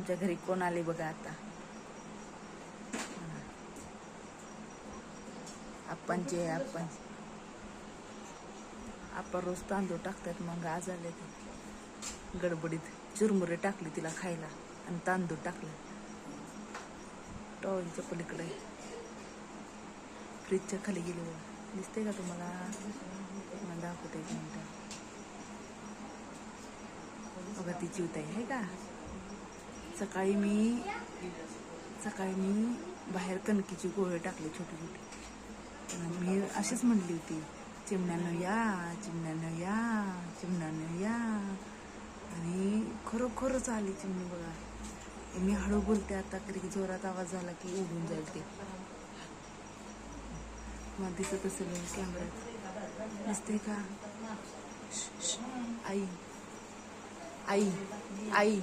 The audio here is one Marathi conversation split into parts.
आमच्या घरी कोण आले बघा आता. आपणचे आपण रोज तांदूळ टाकतात. मग आज आले ते गडबडीत चुरमुरे टाकली तिला खायला आणि तांदूळ टाकले. टॉवेलच्या पलीकडे फ्रीजच्या खाली गेले बघा. दिसते का तुम्हाला? दाखवते एक मिनिट बघा. ती चिवताई आहे का? सकाळी मी बाहेर कणकीची गोळे टाकले छोटे छोटे. मी अशीच म्हणली होती, चिमण्यानं या, चिमण्यानं या, चिमण्यानं या. आणि खरोखरच आली चिमणी बघा. मी हळू बोलते आता, कधी जोरात आवाज झाला की उडून जाईल ते. मग दिसत असेल कॅमेऱ्यात. दिसते का? आई आई आई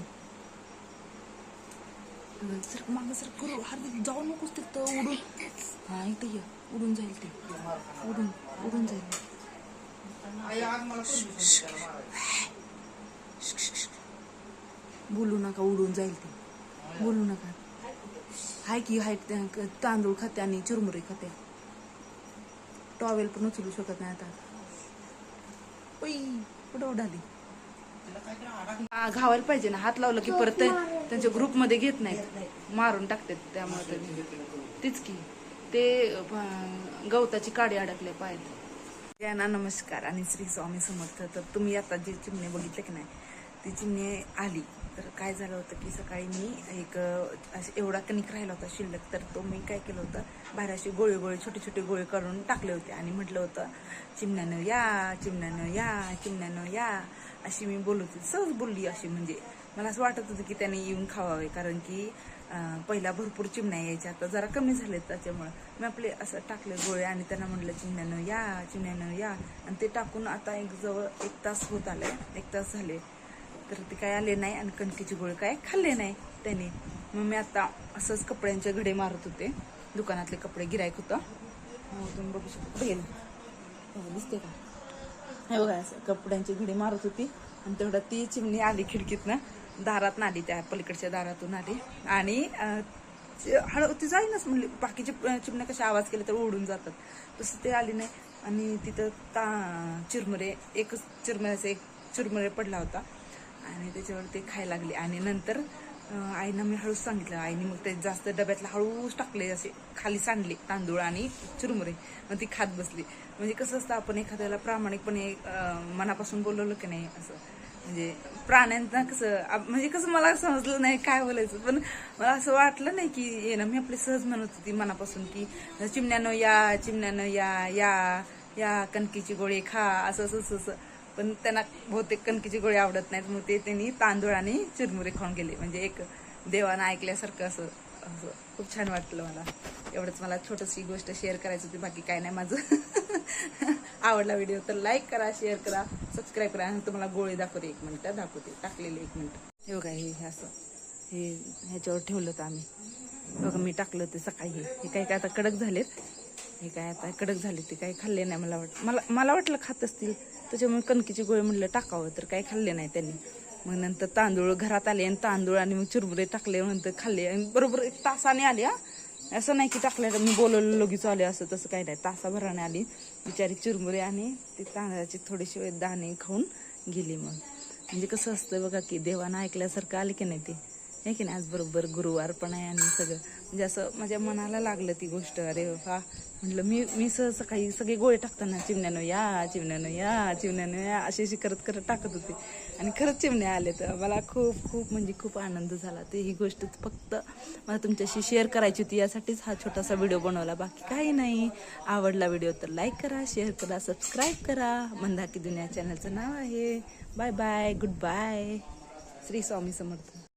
सर मागं सर करू. हर जाऊ नकोस तिथं उडून. हा इथं ये, उडून जाईल ते. उडून जाईल. बोलू नका, उडून जाईल ते. बोलू नका. हाय की हाय, तांदूळ खाते आणि चुरमुरे खाते. टॉवेल पण उचलू शकत नाही आता. कुठं उडाली? घावायला पाहिजे ना. हात लावलं की परत त्यांच्या ग्रुपमध्ये घेत नाहीत, मारून टाकतात. त्यामुळे तीच की ते गवताची काडी अडकले पाहिजे. यांना नमस्कार आणि श्री स्वामी समर्थ. तर तुम्ही आता जी चिमणी बघितले की नाही, ती चिमणी आली. तर काय झालं होतं की सकाळी मी एक एवढा कणिक राहिला होता शिल्लक. तर तो मी काय केलं होतं, बाहेर असे गोळे छोटे छोटे गोळे काढून टाकले होते आणि म्हटलं होतं, चिमण्यानं या, चिमण्यानं या, चिमण्यानं या, अशी मी बोलत होती. सहज बोलली अशी. म्हणजे मला असं वाटत होतं की त्याने येऊन खावावे, कारण की पहिला भरपूर चिमण्या यायच्या, आता जरा कमी झालेत. त्याच्यामुळं मी आपले असं टाकले गोळे आणि त्यांना म्हटलं, चिमण्यानं या, चिमण्यानं या. आणि ते टाकून आता जवळ 1 तास होत आले, 1 तास झाले. तर ते काय आले नाही आणि कणकीचे गोळे काय खाल्ले नाही त्याने. मग मी आता असंच कपड्यांचे घडे मारत होते. दुकानातले कपडे गिरायक होतं. तुम्ही बघू शकता. कुठे गेलं दिसते का? हे बघा, असं कपड्यांचे घडे मारत होती आणि तेवढं ती चिमणी आली खिडकीतनं. दारात आली, त्या पलीकडच्या दारातून आली आणि हळू ती जाईनच म्हणली. बाकीचे चिमण्या कशा आवाज केले तर उडून जातात, तसं ते आली नाही. आणि तिथं चिरमुरे, एकच चिरमुऱ्याचा एक चिरमुरे पडला होता आणि त्याच्यावर ते खायला लागले. आणि नंतर आईनं मी हळूच सांगितलं. आईने मग ते जास्त डब्यातला हळूच टाकले, असे खाली सांडले तांदूळ आणि चिरमुरे. मग ती खात बसली. म्हणजे कसं असतं, आपण एखाद्याला प्रामाणिकपणे मनापासून बोलवलं की नाही, असं म्हणजे प्राण्यांना कसं, म्हणजे कसं मला समजलं नाही काय बोलायचं. पण मला असं वाटलं नाही की ये ना, मी आपली सहज म्हणत होती मनापासून की चिमण्यानं या, चिमण्यानं या, या या, कणकीची गोळी खा, असं. पण त्यांना बहुतेक कणकीची गोळी आवडत नाहीत, मग ते त्यांनी तांदूळ आणि चिरमुरे खाऊन गेले. म्हणजे एक देवानं ऐकल्यासारखं असं खूप छान वाटलं मला. एवढंच मला छोटीशी गोष्ट शेअर करायची होती, बाकी काय नाही माझं. आवडला व्हिडिओ तर लाईक करा, शेअर करा, सबस्क्राईब करा. आणि तुम्हाला गोळी दाखवते, 1 मिनिट दाखवते, टाकलेले 1 मिनिट. हे बघा, हे असं हे ह्याच्यावर ठेवलं होतं आम्ही. बघा मी टाकलं ते सकाळी. हे काय आता कडक झालेत. हे काय आता कडक झाले, ते काही खाल्ले नाही. मला वाटलं खात असतील, त्याच्यामुळे कणकीची गोळी म्हटलं टाकावं, तर काही खाल्ले नाही त्यांनी. मग नंतर तांदूळ घरात आले आणि तांदूळ आणि मग चिरमुरे टाकले, नंतर खाल्ले. आणि बरोबर 1 तासाने आली. असं नाही की टाकले तर मी बोलवलं लगेच आले, असं तसं काही नाही. तासाभराने आली बिचारी चिरमुरे आणि ते तांदळाचे थोडेसे दाणे खाऊन गेली. मग म्हणजे कसं असतं बघा की देवानं ऐकल्यासारखं आले की नाही ते, हे की नाही. आज बरोबर गुरुवार पण आहे आणि सगळं म्हणजे असं माझ्या मनाला लागलं ती गोष्ट. अरे बाबा म्हटलं, मी सहज सकाळी सगळे गोळे टाकताना चिमण्यानं या, चिमण्यानं या, चिमण्यानं या, अशी करत टाकत होते आणि खरंच चिमण्या आले. तर मला खूप म्हणजे खूप आनंद झाला. ते ही गोष्ट फक्त मला तुमच्याशी शेअर करायची होती, यासाठीच हा छोटासा व्हिडिओ बनवला, बाकी काही नाही. आवडला व्हिडिओ तर लाईक करा, शेअर करा, सबस्क्राईब करा. मंदाकी दुनिया चॅनलचं नाव आहे. Bye bye, good bye. Shri Swami समर्थ.